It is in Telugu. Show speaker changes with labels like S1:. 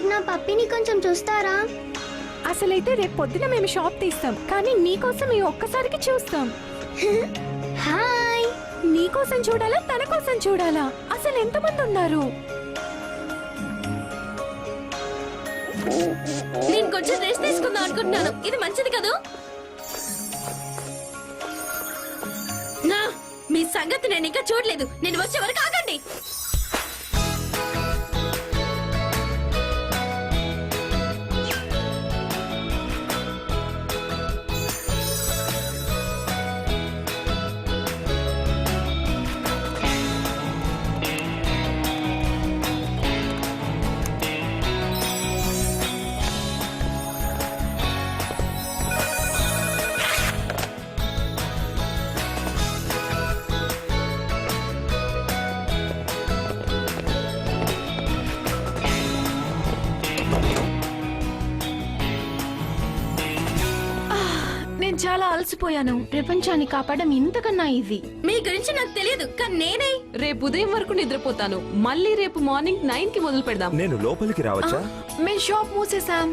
S1: మీరు నా పప్పిని కొంచెం చూస్తారా?
S2: అసలైతే రేపు పొద్దున మేము షాప్ తీస్తాం, కానీ నీకోసం ఈ ఒక్కసారికి చూస్తాం.
S1: హాయ్.
S2: నీకోసం చూడాలా తన కోసం చూడాలా? అసలు ఎంతమంది ఉన్నారు?
S3: నేను కొంచెం రెస్ట్ తీసుకుందాం అనుకుంటున్నాను. ఇది మంచిది కదూ? నా మీ సంగతి నేను ఇంకా చూడలేదు. నేను వచ్చే వరకు ఆగండి.
S2: నేను చాలా అలసిపోయాను. ప్రపంచాన్ని కాపాడడం ఇంతకన్నా ఈజీ.
S3: మీ గురించి నాకు తెలియదు, కానీ నేనే
S4: రేపు ఉదయం వరకు నిద్రపోతాను. మళ్ళీ రేపు మార్నింగ్ 9 కి మొదలు పెడదాం.
S5: నేను లోపలికి రావచ్చా?
S2: మేము షాప్ మూసేసాం.